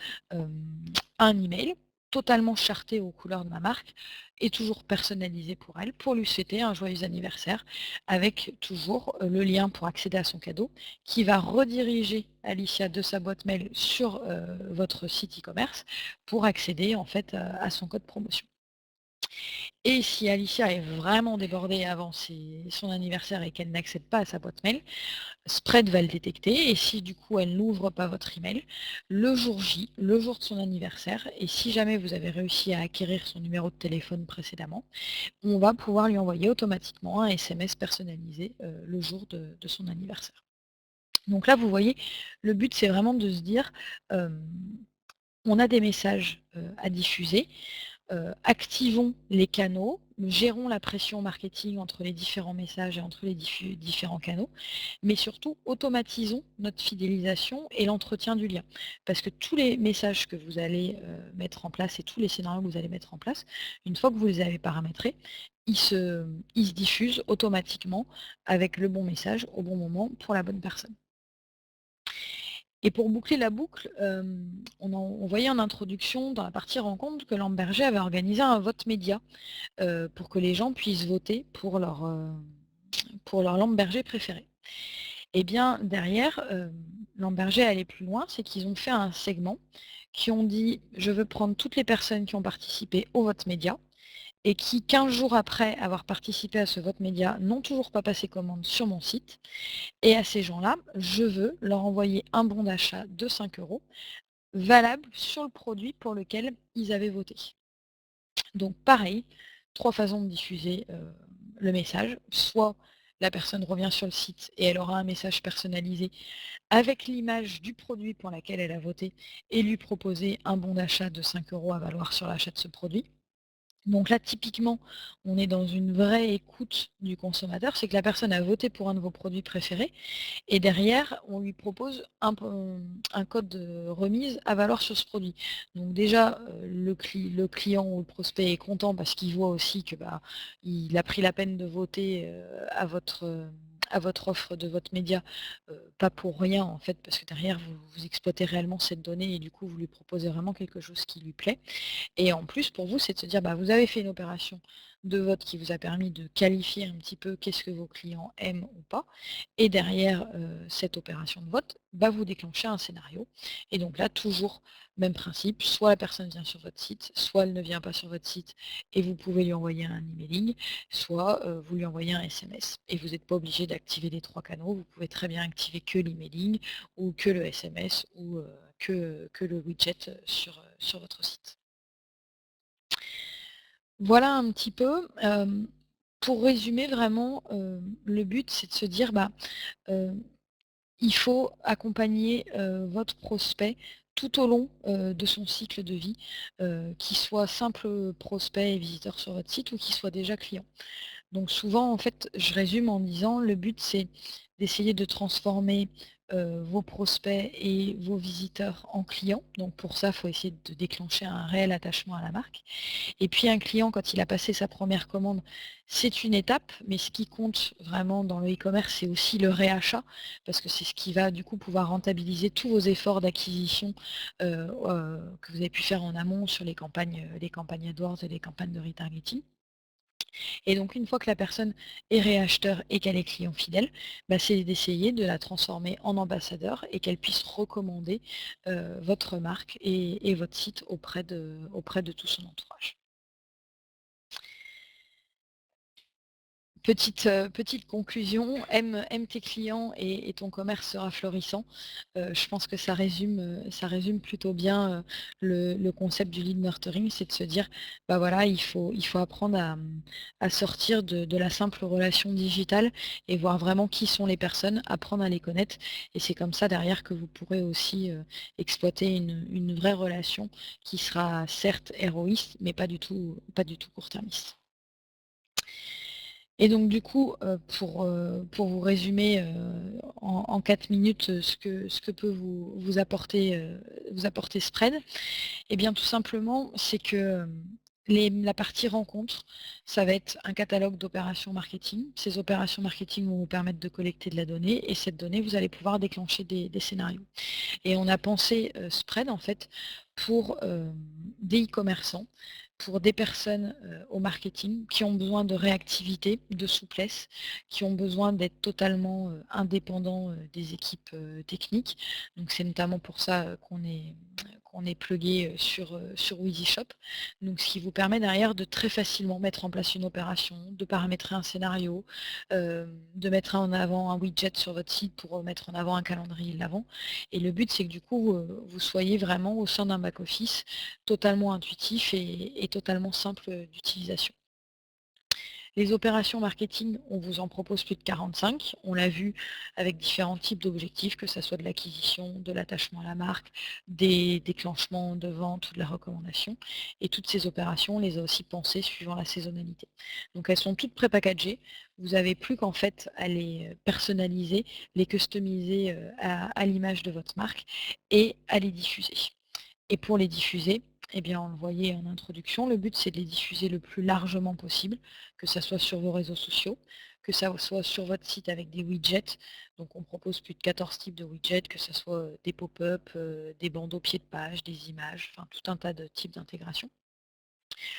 un email totalement charté aux couleurs de ma marque et toujours personnalisé pour elle, pour lui souhaiter un joyeux anniversaire, avec toujours le lien pour accéder à son cadeau, qui va rediriger Alicia de sa boîte mail sur votre site e-commerce pour accéder en fait à son code promotion. Et si Alicia est vraiment débordée avant son anniversaire et qu'elle n'accède pas à sa boîte mail, Spread va le détecter et si du coup elle n'ouvre pas votre email, le jour J, le jour de son anniversaire, et si jamais vous avez réussi à acquérir son numéro de téléphone précédemment, on va pouvoir lui envoyer automatiquement un SMS personnalisé le jour de son anniversaire. Donc là, vous voyez, le but c'est vraiment de se dire, on a des messages à diffuser, activons les canaux, gérons la pression marketing entre les différents messages et entre les différents canaux, mais surtout automatisons notre fidélisation et l'entretien du lien. Parce que tous les messages que vous allez mettre en place et tous les scénarios que vous allez mettre en place, une fois que vous les avez paramétrés, ils se diffusent automatiquement avec le bon message au bon moment pour la bonne personne. Et pour boucler la boucle, on voyait en introduction, dans la partie rencontre, que Lamberger avait organisé un vote média pour que les gens puissent voter pour leur Lamberger préféré. Et bien derrière, Lamberger est allé plus loin, c'est qu'ils ont fait un segment qui ont dit « Je veux prendre toutes les personnes qui ont participé au vote média » et qui, 15 jours après avoir participé à ce vote média, n'ont toujours pas passé commande sur mon site. Et à ces gens-là, je veux leur envoyer un bon d'achat de 5 € valable sur le produit pour lequel ils avaient voté. Donc pareil, 3 façons de diffuser le message. Soit la personne revient sur le site et elle aura un message personnalisé avec l'image du produit pour lequel elle a voté et lui proposer un bon d'achat de 5 € à valoir sur l'achat de ce produit. Donc là, typiquement, on est dans une vraie écoute du consommateur, c'est que la personne a voté pour un de vos produits préférés et derrière, on lui propose un code de remise à valoir sur ce produit. Donc déjà, le client ou le prospect est content parce qu'il voit aussi que il a pris la peine de voter à votre offre de votre média, pas pour rien en fait, parce que derrière vous exploitez réellement cette donnée et du coup vous lui proposez vraiment quelque chose qui lui plaît. Et en plus, pour vous, c'est de se dire, vous avez fait une opération de vote qui vous a permis de qualifier un petit peu qu'est-ce que vos clients aiment ou pas. Et derrière cette opération de vote, vous déclenchez un scénario. Et donc là, toujours même principe, soit la personne vient sur votre site, soit elle ne vient pas sur votre site et vous pouvez lui envoyer un emailing, soit vous lui envoyez un SMS. Et vous n'êtes pas obligé d'activer les 3 canaux, vous pouvez très bien activer que l'emailing ou que le SMS ou que le widget sur votre site. Voilà un petit peu. Pour résumer vraiment, le but c'est de se dire, il faut accompagner votre prospect tout au long de son cycle de vie, qu'il soit simple prospect et visiteur sur votre site ou qu'il soit déjà client. Donc souvent, en fait, je résume en disant, le but c'est d'essayer de transformer vos prospects et vos visiteurs en clients. Donc pour ça, il faut essayer de déclencher un réel attachement à la marque. Et puis un client, quand il a passé sa première commande, c'est une étape, mais ce qui compte vraiment dans le e-commerce, c'est aussi le réachat, parce que c'est ce qui va du coup pouvoir rentabiliser tous vos efforts d'acquisition que vous avez pu faire en amont sur les campagnes AdWords et les campagnes de retargeting. Et donc une fois que la personne est réacheteur et qu'elle est client fidèle, c'est d'essayer de la transformer en ambassadeur et qu'elle puisse recommander votre marque et votre site auprès de tout son entourage. Petite conclusion, aime tes clients et ton commerce sera florissant. Je pense que ça résume plutôt bien le concept du lead nurturing, c'est de se dire, bah voilà, il faut apprendre à sortir de la simple relation digitale et voir vraiment qui sont les personnes, apprendre à les connaître. Et c'est comme ça derrière que vous pourrez aussi exploiter une vraie relation qui sera certes héroïste, mais pas du tout court-termiste. Et donc du coup, pour vous résumer en 4 minutes ce que peut vous apporter Spread, et bien tout simplement, c'est que la partie rencontre, ça va être un catalogue d'opérations marketing. Ces opérations marketing vont vous permettre de collecter de la donnée et cette donnée, vous allez pouvoir déclencher des scénarios. Et on a pensé Spread en fait pour des e-commerçants, pour des personnes au marketing qui ont besoin de réactivité, de souplesse, qui ont besoin d'être totalement indépendants des équipes techniques. Donc c'est notamment pour ça qu'on est plugué sur WheezyShop. Donc ce qui vous permet derrière de très facilement mettre en place une opération, de paramétrer un scénario, de mettre en avant un widget sur votre site pour mettre en avant un calendrier de l'avant. Et le but, c'est que du coup, vous soyez vraiment au sein d'un back-office totalement intuitif et totalement simple d'utilisation. Les opérations marketing, on vous en propose plus de 45. On l'a vu avec différents types d'objectifs, que ce soit de l'acquisition, de l'attachement à la marque, des déclenchements de vente ou de la recommandation. Et toutes ces opérations, on les a aussi pensées suivant la saisonnalité. Donc elles sont toutes pré-packagées. Vous n'avez plus qu'en fait à les personnaliser, les customiser à l'image de votre marque et à les diffuser. Et pour les diffuser, eh bien, on le voyait en introduction, le but c'est de les diffuser le plus largement possible, que ça soit sur vos réseaux sociaux, que ça soit sur votre site avec des widgets. Donc on propose plus de 14 types de widgets, que ce soit des pop-up, des bandeaux pied de page, des images, enfin tout un tas de types d'intégration.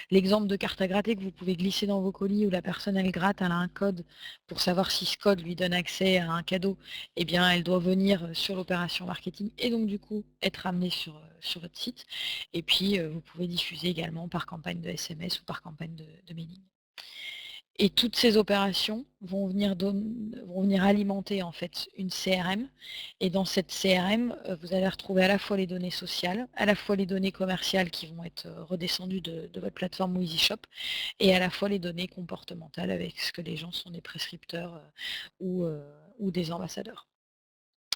L'exemple de carte à gratter que vous pouvez glisser dans vos colis où la personne elle gratte, elle a un code pour savoir si ce code lui donne accès à un cadeau, eh bien elle doit venir sur l'opération marketing et donc du coup être amenée sur votre site. Et puis vous pouvez diffuser également par campagne de SMS ou par campagne de mailing. Et toutes ces opérations vont venir alimenter en fait une CRM. Et dans cette CRM, vous allez retrouver à la fois les données sociales, à la fois les données commerciales qui vont être redescendues de votre plateforme WheezyShop, et à la fois les données comportementales avec ce que les gens sont des prescripteurs ou des ambassadeurs.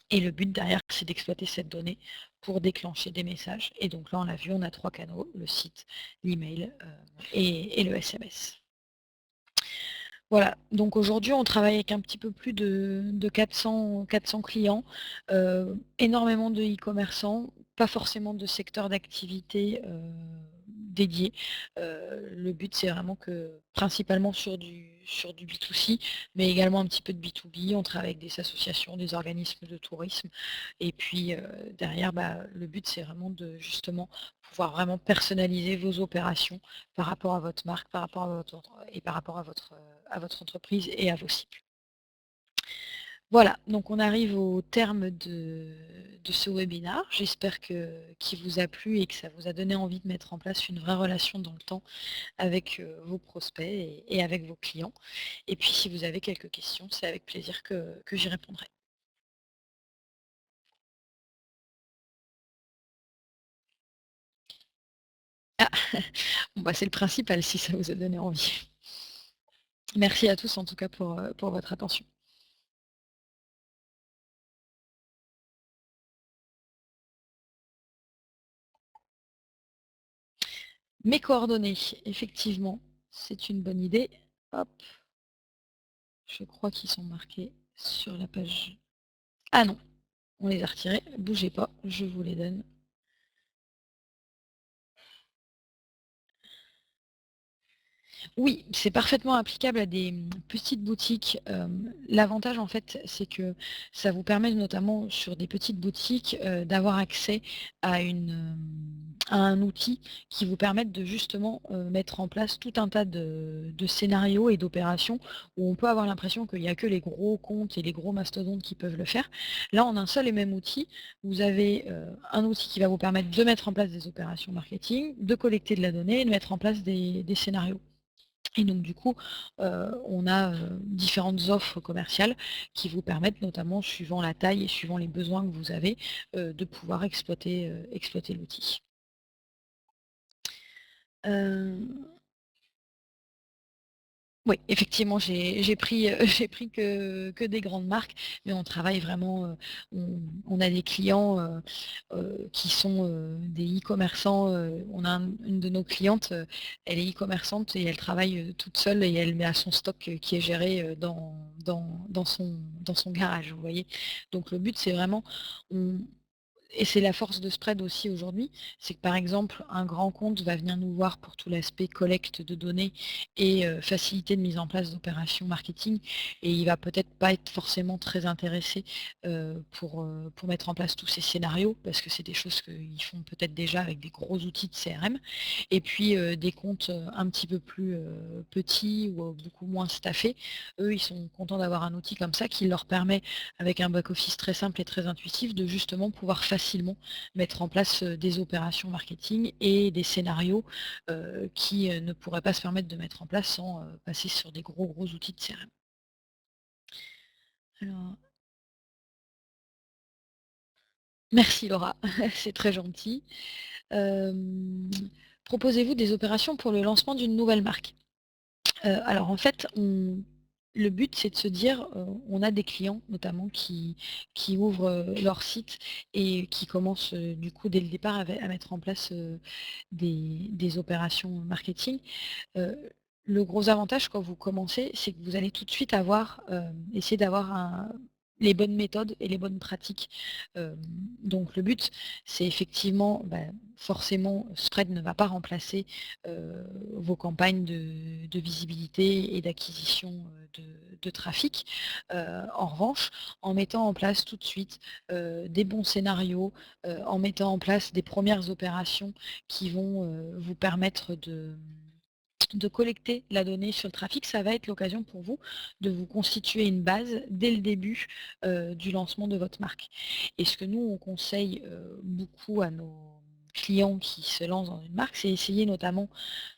Et le but derrière, c'est d'exploiter cette donnée pour déclencher des messages. Et donc là, on l'a vu, on a 3 canaux, le site, l'email et le SMS. Voilà, donc aujourd'hui on travaille avec un petit peu plus de 400 clients, énormément de e-commerçants, pas forcément de secteur d'activité dédié. Le but c'est vraiment que, principalement sur du B2C, mais également un petit peu de B2B, on travaille avec des associations, des organismes de tourisme, et puis derrière, le but c'est vraiment de justement pouvoir vraiment personnaliser vos opérations par rapport à votre marque, par rapport à par rapport à votre entreprise et à vos cibles. Voilà, donc on arrive au terme de ce webinaire. J'espère qu'il vous a plu et que ça vous a donné envie de mettre en place une vraie relation dans le temps avec vos prospects et avec vos clients. Et puis si vous avez quelques questions, c'est avec plaisir que j'y répondrai. Ah, bon, c'est le principal si ça vous a donné envie. Merci à tous en tout cas pour votre attention. Mes coordonnées, effectivement, c'est une bonne idée. Hop. Je crois qu'ils sont marqués sur la page. Ah non, on les a retirés. Bougez pas, je vous les donne. Oui, c'est parfaitement applicable à des petites boutiques. L'avantage, en fait, c'est que ça vous permet notamment sur des petites boutiques d'avoir accès à un outil qui vous permette de justement mettre en place tout un tas de scénarios et d'opérations où on peut avoir l'impression qu'il n'y a que les gros comptes et les gros mastodontes qui peuvent le faire. Là, en un seul et même outil, vous avez un outil qui va vous permettre de mettre en place des opérations marketing, de collecter de la donnée et de mettre en place des scénarios. Et donc du coup, on a, différentes offres commerciales qui vous permettent notamment, suivant la taille et suivant les besoins que vous avez, de pouvoir exploiter l'outil. Heu Oui, effectivement, j'ai pris, j'ai pris que des grandes marques, mais on travaille vraiment, on a des clients, qui sont, des e-commerçants, on a une de nos clientes, elle est e-commerçante et elle travaille, toute seule et elle met à son stock, qui est géré, dans son garage, vous voyez? Donc le but, c'est vraiment on et c'est la force de Spread aussi aujourd'hui, c'est que par exemple, un grand compte va venir nous voir pour tout l'aspect collecte de données et facilité de mise en place d'opérations marketing et il va peut-être pas être forcément très intéressé pour mettre en place tous ces scénarios parce que c'est des choses qu'ils font peut-être déjà avec des gros outils de CRM. Et puis des comptes un petit peu plus petits ou beaucoup moins staffés, eux, ils sont contents d'avoir un outil comme ça qui leur permet, avec un back-office très simple et très intuitif, de justement pouvoir facilement mettre en place des opérations marketing et des scénarios qui ne pourraient pas se permettre de mettre en place sans passer sur des gros outils de CRM. Alors, merci Laura, c'est très gentil. Hem, Proposez-vous des opérations pour le lancement d'une nouvelle marque? Alors en fait, le but c'est de se dire, on a des clients notamment qui ouvrent, leur site et qui commencent, du coup dès le départ à mettre en place, des opérations marketing. Heu, le gros avantage quand vous commencez, c'est que vous allez tout de suite avoir, essayer d'avoir les bonnes méthodes et les bonnes pratiques. Hem, donc le but, c'est effectivement, forcément, Spread ne va pas remplacer, vos campagnes de visibilité et d'acquisition, de trafic. En revanche, en mettant en place tout de suite, des bons scénarios, en mettant en place des premières opérations qui vont, vous permettre de collecter la donnée sur le trafic, ça va être l'occasion pour vous de vous constituer une base dès le début du lancement de votre marque. Et ce que nous, on conseille beaucoup à nos clients qui se lancent dans une marque, c'est essayer notamment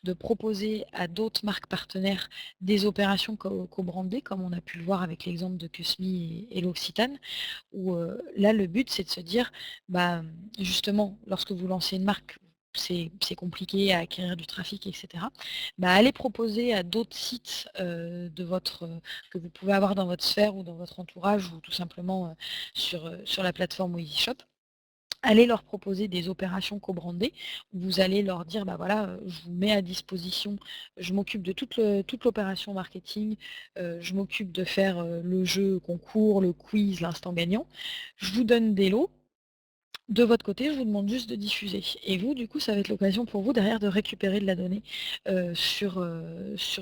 de proposer à d'autres marques partenaires des opérations co-brandées, comme on a pu le voir avec l'exemple de Cusmi et l'Occitane, où là, le but, c'est de se dire, bah, justement, lorsque vous lancez une marque, c'est compliqué à acquérir du trafic, etc. Bah, allez proposer à d'autres sites que vous pouvez avoir dans votre sphère ou dans votre entourage ou tout simplement sur la plateforme EasyShop. Allez leur proposer des opérations co-brandées où vous allez leur dire, bah voilà, je vous mets à disposition, je m'occupe de toute l'opération marketing, je m'occupe de faire le jeu concours, le quiz, l'instant gagnant. Je vous donne des lots. De votre côté, je vous demande juste de diffuser. Et vous, du coup, ça va être l'occasion pour vous derrière de récupérer de la donnée sur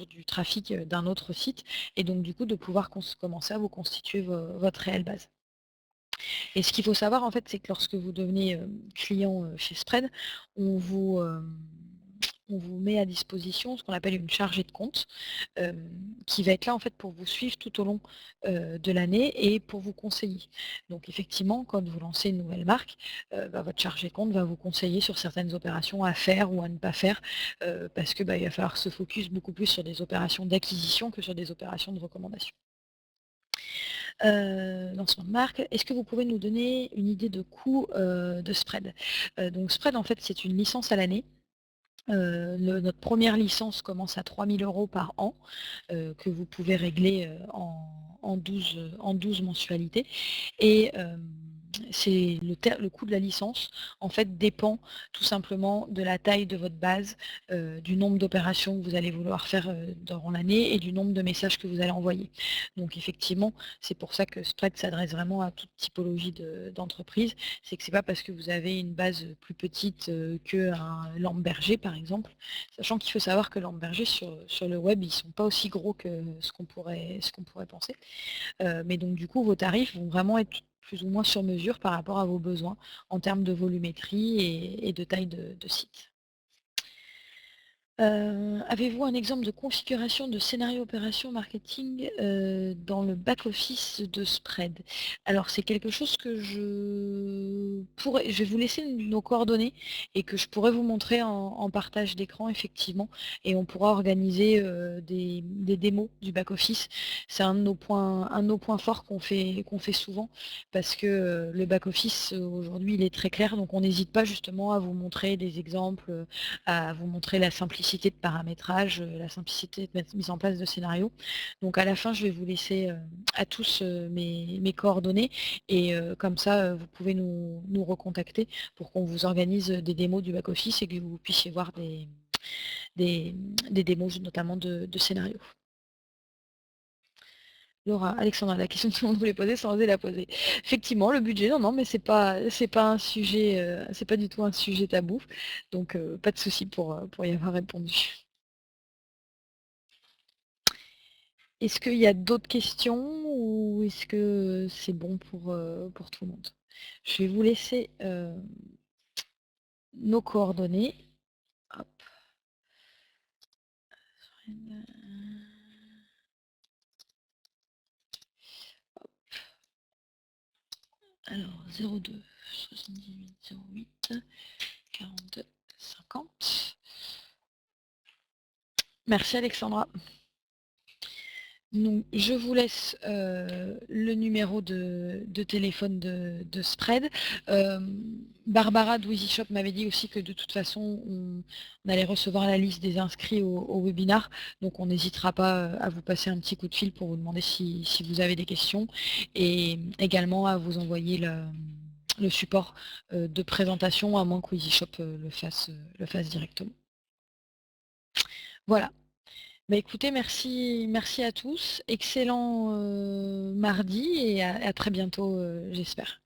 du trafic d'un autre site et donc du coup de pouvoir commencer à vous constituer votre réelle base. Et ce qu'il faut savoir en fait, c'est que lorsque vous devenez client chez Spread, on vous, on vous met à disposition ce qu'on appelle une chargée de compte, qui va être là en fait pour vous suivre tout au long de l'année et pour vous conseiller. Donc effectivement, quand vous lancez une nouvelle marque, votre chargé de compte va vous conseiller sur certaines opérations à faire ou à ne pas faire, parce que il va falloir se focus beaucoup plus sur des opérations d'acquisition que sur des opérations de recommandation. Lancement de marque. Est-ce que vous pouvez nous donner une idée de coût, de Spread? Donc Spread, en fait, c'est une licence à l'année. Notre première licence commence à 3 000 € par an, que vous pouvez régler, en 12 mensualités et c'est le coût de la licence, en fait, dépend tout simplement de la taille de votre base, du nombre d'opérations que vous allez vouloir faire, durant l'année et du nombre de messages que vous allez envoyer. Donc effectivement, c'est pour ça que Spread s'adresse vraiment à toute typologie d'entreprise. C'est que c'est pas parce que vous avez une base, plus petite, qu'un Lamberger par exemple, sachant qu'il faut savoir que Lamberger sur le web, ils sont pas aussi gros que ce qu'on pourrait penser. Mais donc du coup, vos tarifs vont vraiment être plus ou moins sur mesure par rapport à vos besoins en termes de volumétrie et de taille de site. Avez-vous un exemple de configuration de scénario opération marketing dans le back-office de Spread? Alors c'est quelque chose que je vais vous laisser nos coordonnées et que je pourrais vous montrer en partage d'écran effectivement, et on pourra organiser des démos du back-office. C'est un de nos points forts qu'on fait souvent, parce que le back-office aujourd'hui il est très clair, donc on n'hésite pas justement à vous montrer des exemples, à vous montrer la simplicité de paramétrage, la simplicité de mise en place de scénario. Donc à la fin, je vais vous laisser à tous mes coordonnées, et comme ça, vous pouvez nous recontacter pour qu'on vous organise des démos du back-office et que vous puissiez voir des démos notamment de scénario. Laura, Alexandra, la question que tout le monde voulait poser sans oser la poser. Effectivement, le budget, non, mais c'est pas un sujet, c'est pas du tout un sujet tabou, donc pas de souci pour y avoir répondu. Est-ce qu'il y a d'autres questions ou est-ce que c'est bon pour tout le monde? Je vais vous laisser nos coordonnées. Hop. Alors 02 78 08 42 50. Merci Alexandra. Donc, je vous laisse le numéro de téléphone de Spread. Barbara d'Easyshop m'avait dit aussi que de toute façon, on allait recevoir la liste des inscrits au webinar, donc on n'hésitera pas à vous passer un petit coup de fil pour vous demander si vous avez des questions, et également à vous envoyer le support de présentation, à moins qu'Easyshop le fasse directement. Voilà. Bah écoutez, merci à tous. Excellent mardi et à très bientôt, j'espère.